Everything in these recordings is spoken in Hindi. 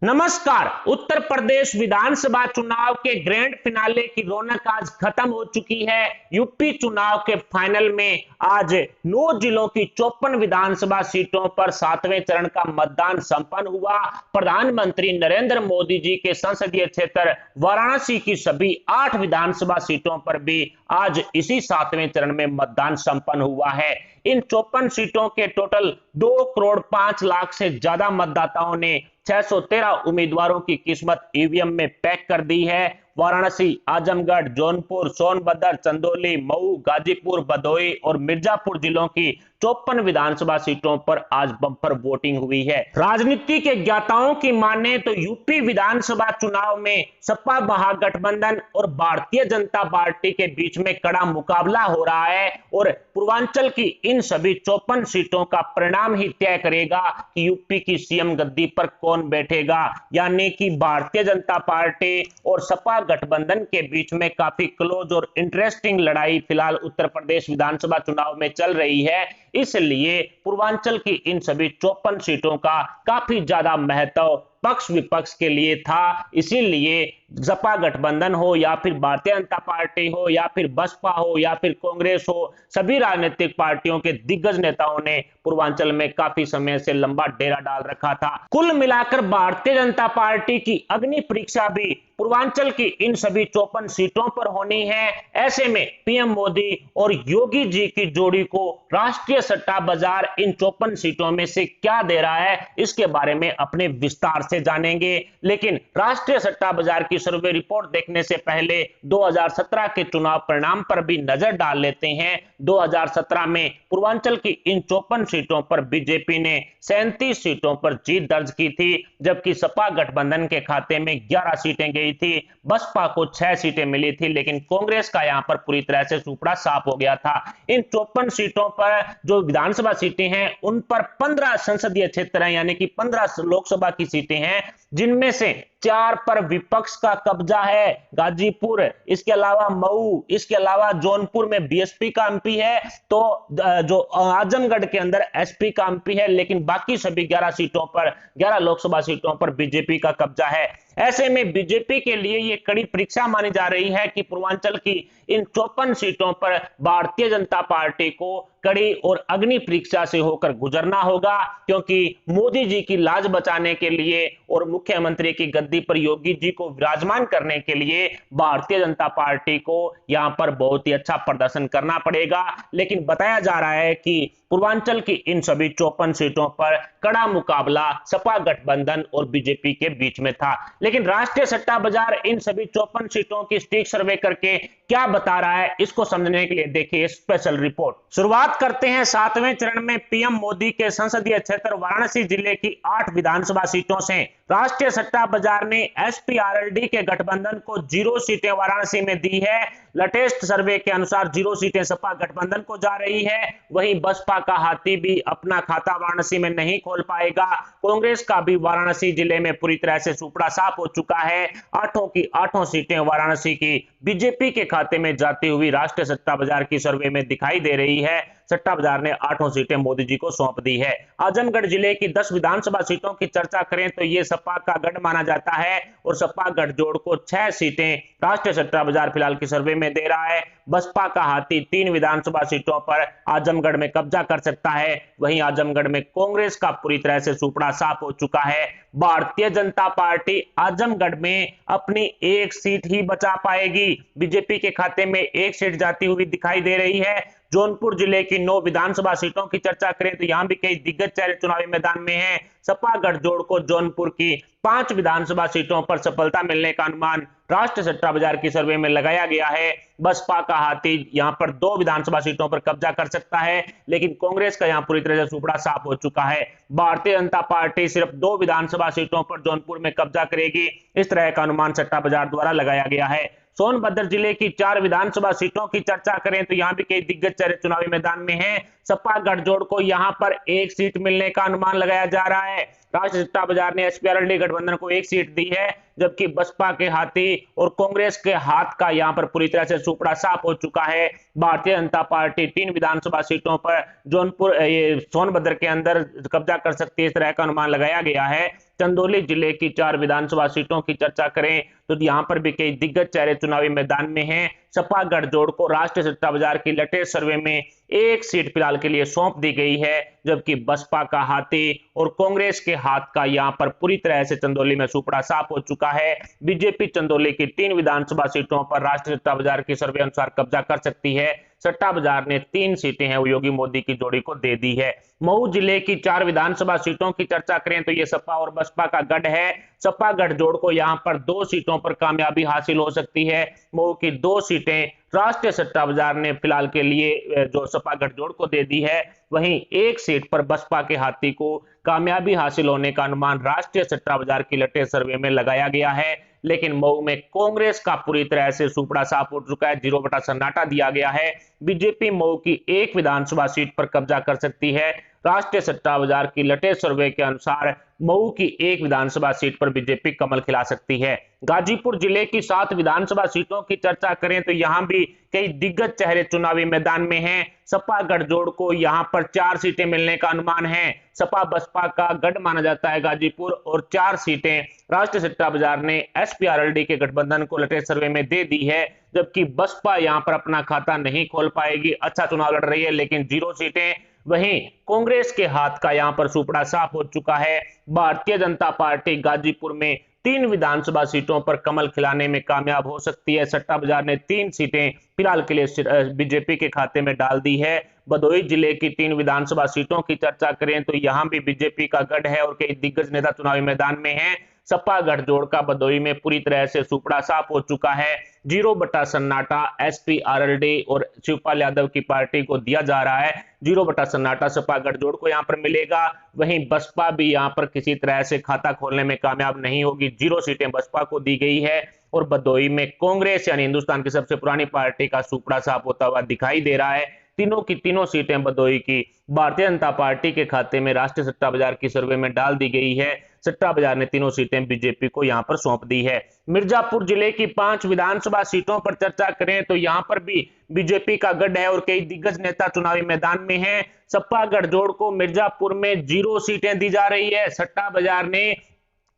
नमस्कार। उत्तर प्रदेश विधानसभा चुनाव के ग्रैंड फिनाले की रौनक आज खत्म हो चुकी है। यूपी चुनाव के फाइनल में आज 9 जिलों की 54 विधानसभा सीटों पर 7वें चरण का मतदान संपन्न हुआ। प्रधानमंत्री नरेंद्र मोदी जी के संसदीय क्षेत्र वाराणसी की सभी 8 विधानसभा सीटों पर भी आज इसी 7वें चरण में मतदान संपन्न हुआ है। इन 54 सीटों के टोटल 2 करोड़ 5 लाख से ज्यादा मतदाताओं ने 613 उम्मीदवारों की किस्मत ईवीएम में पैक कर दी है। वाराणसी, आजमगढ़, जौनपुर, सोनभद्र, चंदौली, मऊ, गाजीपुर, भदोही और मिर्जापुर जिलों की 54 विधानसभा सीटों पर आज बम्पर वोटिंग हुई है। राजनीति के ज्ञाताओं की माने तो यूपी विधानसभा चुनाव में सपा महागठबंधन और भारतीय जनता पार्टी के बीच में कड़ा मुकाबला हो रहा है और पूर्वांचल की इन सभी 54 सीटों का परिणाम ही तय करेगा कि यूपी की सीएम गद्दी पर कौन बैठेगा। यानी कि भारतीय जनता पार्टी और सपा गठबंधन के बीच में काफी क्लोज और इंटरेस्टिंग लड़ाई फिलहाल उत्तर प्रदेश विधानसभा चुनाव में चल रही है। इसलिए पूर्वांचल की इन सभी 54 सीटों का काफी ज्यादा महत्व पक्ष विपक्ष के लिए था। इसीलिए सपा गठबंधन हो या फिर भारतीय जनता पार्टी हो या फिर बसपा हो या फिर कांग्रेस हो, सभी राजनीतिक पार्टियों के दिग्गज नेताओं ने पूर्वांचल में काफी समय से लंबा डेरा डाल रखा था। कुल मिलाकर भारतीय जनता पार्टी की अग्नि परीक्षा भी पूर्वांचल की इन सभी 54 सीटों पर होनी है। ऐसे में पीएम मोदी और योगी जी की जोड़ी को राष्ट्रीय सट्टा बाजार इन 54 सीटों में से क्या दे रहा है, इसके बारे में अपने विस्तार से जानेंगे। लेकिन राष्ट्रीय सट्टा बाजार की सर्वे रिपोर्ट देखने से पहले 2017 के चुनाव परिणाम पर भी नजर डाल लेते हैं। 2017 में पूर्वांचल की इन 54 सीटों पर बीजेपी ने 37 सीटों पर जीत दर्ज की थी, जबकि सपा गठबंधन के खाते में 11 सीटें गई थी। बसपा को 6 सीटें मिली थी, लेकिन कांग्रेस का यहां पर पूरी तरह से सुपड़ा साफ हो गया था। इन 54 सीटों पर जो विधानसभा सीटें हैं उन पर 15 संसदीय क्षेत्र हैं, यानी कि 15 लोकसभा की सीटें हैं, जिनमें से 4 पर विपक्ष का कब्जा है। गाजीपुर, इसके अलावा मऊ, इसके अलावा जौनपुर में बीएसपी का एमपी है, तो जो आजमगढ़ के अंदर एसपी का एमपी है, लेकिन बाकी सभी 11 सीटों पर, 11 लोकसभा सीटों पर बीजेपी का कब्जा है। ऐसे में बीजेपी के लिए यह कड़ी परीक्षा मानी जा रही है कि पूर्वांचल की इन 54 सीटों पर भारतीय जनता पार्टी को कड़ी और अग्नि परीक्षा से होकर गुजरना होगा, क्योंकि मोदी जी की लाज बचाने के लिए और मुख्यमंत्री की गद्दी पर योगी जी को विराजमान करने के लिए भारतीय जनता पार्टी को यहां पर बहुत ही अच्छा प्रदर्शन करना पड़ेगा। लेकिन बताया जा रहा है कि पूर्वांचल की इन सभी 54 सीटों पर कड़ा मुकाबला सपा गठबंधन और बीजेपी के बीच में था। लेकिन राष्ट्रीय सट्टा बाजार इन सभी 54 सीटों की स्टिक सर्वे करके क्या बता रहा है, इसको समझने के लिए देखिए स्पेशल रिपोर्ट। शुरुआत करते हैं 7वें चरण में पीएम मोदी के संसदीय क्षेत्र वाराणसी जिले की 8 विधानसभा सीटों से। राष्ट्रीय सट्टा बाजार ने एसपी-आरएलडी के गठबंधन को 0 सीटें वाराणसी में दी है। लेटेस्ट सर्वे के अनुसार 0 सीटें सपा गठबंधन को जा रही है। वहीं बसपा का हाथी भी अपना खाता वाराणसी में नहीं खोल पाएगा। कांग्रेस का भी वाराणसी जिले में पूरी तरह से सुपड़ा साफ हो चुका है। 8 की 8 सीटें वाराणसी की बीजेपी के खाते में जाती हुई राष्ट्रीय सट्टा बाजार की सर्वे में दिखाई दे रही है। सट्टा बाजार ने 8 सीटें मोदी जी को सौंप दी है। आजमगढ़ जिले की 10 विधानसभा सीटों की चर्चा करें तो यह सपा का गढ़ माना जाता है और सपा गठजोड़ को 6 सीटें राष्ट्रीय सट्टा बाजार फिलहाल की सर्वे में दे रहा है। बसपा का हाथी 3 विधानसभा सीटों पर आजमगढ़ में कब्जा कर सकता है। वहीं आजमगढ़ में कांग्रेस का पूरी तरह से सुपड़ा साफ हो चुका है। भारतीय जनता पार्टी आजमगढ़ में अपनी 1 सीट ही बचा पाएगी। बीजेपी के खाते में 1 सीट जाती हुई दिखाई दे रही है। जौनपुर जिले की 9 विधानसभा सीटों की चर्चा करें तो यहां भी कई दिग्गज चेहरे चुनावी मैदान में हैं। सपा गठजोड़ को जौनपुर की 5 विधानसभा सीटों पर सफलता मिलने का अनुमान राष्ट्रीय सट्टा बाजार की सर्वे में लगाया गया है। बसपा का हाथी यहां पर 2 विधानसभा सीटों पर कब्जा कर सकता है, लेकिन कांग्रेस का यहां पूरी तरह से सुपड़ा साफ हो चुका है। भारतीय जनता पार्टी सिर्फ 2 विधानसभा सीटों पर जौनपुर में कब्जा करेगी, इस तरह का अनुमान सट्टा बाजार द्वारा लगाया गया है। सोनभद्र जिले की 4 विधानसभा सीटों की चर्चा करें तो यहां भी कई दिग्गज चेहरे चुनावी मैदान में हैं। सपा गठजोड़ को यहां पर 1 सीट मिलने का अनुमान लगाया जा रहा है। राष्ट्रीय सट्टा बाजार ने एसपीआरएलडी गठबंधन को 1 सीट दी है, जबकि बसपा के हाथी और कांग्रेस के हाथ का यहां पर पूरी तरह से सुपड़ा साफ हो चुका है। भारतीय जनता पार्टी 3 विधानसभा सीटों पर सोनभद्र के अंदर कब्जा कर सकती है, इस तरह का अनुमान लगाया गया है। चंदौली जिले की 4 विधानसभा सीटों की चर्चा करें तो यहां पर भी कई दिग्गज चेहरे चुनावी मैदान में हैं। सपा गठजोड़ को राष्ट्रीय सट्टा बाजार की लेटेस्ट सर्वे में 1 सीट फिलहाल के लिए सौंप दी गई है, जबकि बसपा का हाथी और कांग्रेस के हाथ का यहां पर पूरी तरह से चंदौली में सुपड़ा साफ हो चुका है। बीजेपी चंदौली की 3 विधानसभा सीटों पर राष्ट्रीय सट्टा बाजार की सर्वे अनुसार कब्जा कर सकती है। सट्टा बाजार ने 3 सीटें हैं वो योगी मोदी की जोड़ी को दे दी है। मऊ जिले की 4 विधानसभा सीटों की चर्चा करें तो ये सपा और बसपा का गढ़ है। सपा गठजोड़ को यहां पर 2 सीटों पर कामयाबी हासिल हो सकती है। मऊ की 2 सीटें राष्ट्रीय सट्टा बाजार ने फिलहाल के लिए जो सपा गठजोड़ को दे दी है, वहीं 1 सीट पर बसपा के हाथी को कामयाबी हासिल होने का अनुमान राष्ट्रीय सट्टा बाजार की लेटेस्ट सर्वे में लगाया गया है। लेकिन मऊ में कांग्रेस का पूरी तरह से सुपड़ा साफ हो चुका है, 0 बटा सन्नाटा दिया गया है। बीजेपी मऊ की 1 विधानसभा सीट पर कब्जा कर सकती है। राष्ट्रीय सट्टा बाजार की लेटेस्ट सर्वे के अनुसार मऊ की 1 विधानसभा सीट पर बीजेपी कमल खिला सकती है। गाजीपुर जिले की 7 विधानसभा सीटों की चर्चा करें तो यहां भी कई दिग्गज चेहरे चुनावी मैदान में हैं। सपा गठजोड़ को यहां पर 4 सीटें मिलने का अनुमान है। सपा बसपा का गढ़ माना जाता है गाजीपुर, और 4 सीटें राष्ट्रीय सट्टा बाजार ने एसपीआरएलडी के गठबंधन को लेटेस्ट सर्वे में दे दी है, जबकि बसपा यहां पर अपना खाता नहीं खोल पाएगी। अच्छा चुनाव लड़ रही है लेकिन 0 सीटें। वहीं कांग्रेस के हाथ का यहां पर सुपड़ा साफ हो चुका है। भारतीय जनता पार्टी गाजीपुर में 3 विधानसभा सीटों पर कमल खिलाने में कामयाब हो सकती है। सट्टा बाजार ने 3 सीटें फिलहाल के लिए बीजेपी के खाते में डाल दी है। भदोही जिले की 3 विधानसभा सीटों की चर्चा करें तो यहां भी बीजेपी का गढ़ है और कई दिग्गज नेता चुनावी मैदान में हैं। सपा गठजोड़ का भदोही में पूरी तरह से सुपड़ा साफ हो चुका है। 0 बटा सन्नाटा एसपीआरएलडी और शिवपाल यादव की पार्टी को दिया जा रहा है। 0 बटा सन्नाटा सपा गठजोड़ को यहां पर मिलेगा। वहीं बसपा भी यहां पर किसी तरह से खाता खोलने में कामयाब नहीं होगी। 0 सीटें बसपा को दी गई है और भदोही में कांग्रेस यानी हिंदुस्तान की सबसे पुरानी पार्टी का सुपड़ा साफ होता हुआ दिखाई दे रहा है। तीनों की तीनों सीटें भदोही की भारतीय जनता पार्टी के खाते में राष्ट्रीय सट्टा बाजार की सर्वे में डाल दी गई है। सट्टा बाजार ने तीनों सीटें बीजेपी को यहां पर सौंप दी है। मिर्जापुर जिले की 5 विधानसभा सीटों पर चर्चा करें तो यहां पर भी बीजेपी का गढ़ है और कई दिग्गज नेता चुनावी मैदान में हैं। सपा गठजोड़ को मिर्जापुर में 0 सीटें दी जा रही है। सट्टा बाजार ने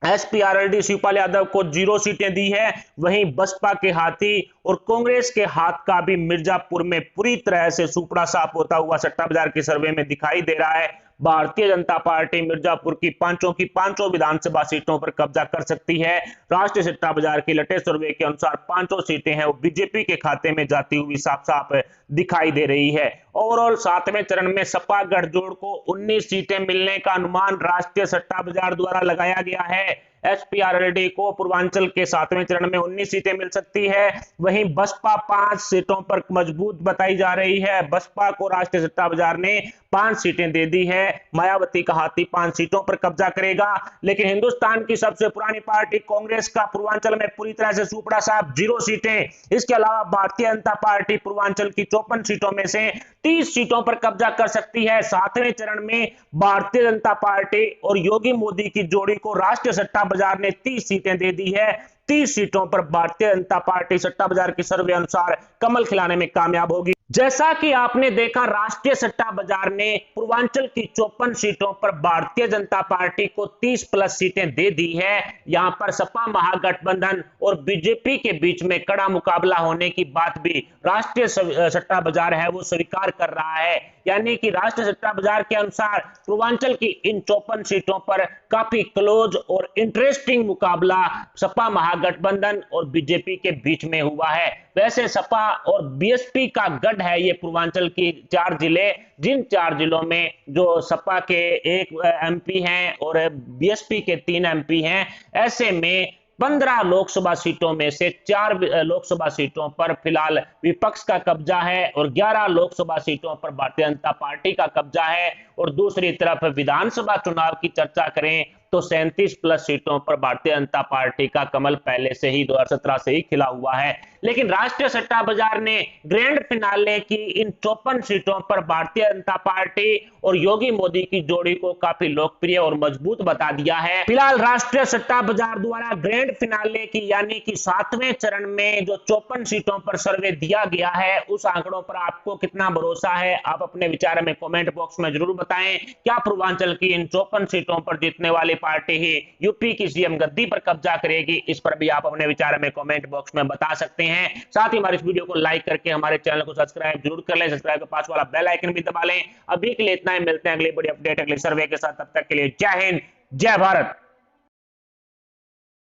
एसपीआरएलडी शिवपाल यादव को 0 सीटें दी है। वहीं बसपा के हाथी और कांग्रेस के हाथ का भी मिर्जापुर में पूरी तरह से सुपड़ा साफ होता हुआ सट्टा बाजार के सर्वे में दिखाई दे रहा है। भारतीय जनता पार्टी मिर्जापुर की पांचों विधानसभा सीटों पर कब्जा कर सकती है। राष्ट्रीय सट्टा बाजार की लेटेस्ट सर्वे के अनुसार 5 सीटें हैं वो बीजेपी के खाते में जाती हुई साफ साफ दिखाई दे रही है। ओवरऑल 7वें चरण में सपा गठजोड़ को 19 सीटें मिलने का अनुमान राष्ट्रीय सट्टा बाजार द्वारा लगाया गया है। एसपीआरएलडी को पूर्वांचल के 7वें चरण में 19 सीटें मिल सकती है। वहीं बसपा 5 सीटों पर मजबूत बताई जा रही है। बसपा को राष्ट्रीय सट्टा बाजार ने 5 सीटें दे दी है। मायावती का हाथी 5 सीटों पर कब्जा करेगा। लेकिन हिंदुस्तान की सबसे पुरानी पार्टी कांग्रेस का पूर्वांचल में पूरी तरह से सुपड़ा साफ 0 सीटें। इसके अलावा भारतीय जनता पार्टी पूर्वांचल की 54 सीटों में से 30 सीटों पर कब्जा कर सकती है। 7वें चरण में भारतीय जनता पार्टी और योगी मोदी की जोड़ी को राष्ट्रीय सट्टा बाजार ने 30 सीटें दे दी है। 30 सीटों पर भारतीय जनता पार्टी सट्टा बाजार की सर्वे अनुसार कमल खिलाने में कामयाब होगी। जैसा कि आपने देखा, राष्ट्रीय सट्टा बाजार ने पूर्वांचल की 54 सीटों पर भारतीय जनता पार्टी को 30+ सीटें दे दी है। यहां पर सपा महागठबंधन और बीजेपी के बीच में कड़ा मुकाबला होने की बात भी राष्ट्रीय सट्टा बाजार है वो स्वीकार कर रहा है। यानी कि राष्ट्रीय सट्टा बाजार के अनुसार पूर्वांचल की इन 54 सीटों पर काफी क्लोज और इंटरेस्टिंग मुकाबला सपा महागठबंधन और बीजेपी के बीच में हुआ है। वैसे सपा और बीएसपी का गढ़ है ये पूर्वांचल की 4 जिले, जिन 4 जिलों में जो सपा के 1 एमपी हैं और बीएसपी के 3 एमपी हैं। ऐसे में 15 लोकसभा सीटों में से 4 लोकसभा सीटों पर फिलहाल विपक्ष का कब्जा है और 11 लोकसभा सीटों पर भारतीय जनता पार्टी का कब्जा है। और दूसरी तरफ विधानसभा चुनाव की चर्चा करें तो 37 प्लस सीटों पर भारतीय जनता पार्टी का कमल पहले से ही 2017 से ही खिला हुआ है। लेकिन राष्ट्रीय सट्टा बाजार ने ग्रैंड फिनाले की इन 54 सीटों पर भारतीय जनता पार्टी और योगी मोदी की जोड़ी को काफी लोकप्रिय और मजबूत बता दिया है। फिलहाल राष्ट्रीय सट्टा बाजार द्वारा ग्रैंड फिनाले की यानी कि 7वें चरण में जो 54 सीटों पर सर्वे दिया गया है, उस आंकड़ों पर आपको कितना भरोसा है? आप अपने विचार में कमेंट बॉक्स में जरूर बताएं। क्या पूर्वांचल की इन 54 सीटों पर जीतने वाली पार्टी ही यूपी की सीएम गद्दी पर कब्जा करेगी? इस पर भी आप अपने विचार में कमेंट बॉक्स में बता सकते हैं। साथ ही हमारे इस वीडियो को लाइक करके हमारे चैनल को सब्सक्राइब जरूर कर लें। सब्सक्राइब के पास वाला बेल आइकन भी दबा लें। अभी के लिए इतना ही, मिलते हैं अगली बड़ी अपडेट अगले सर्वे के साथ। तब तक के लिए जय हिंद, जय भारत।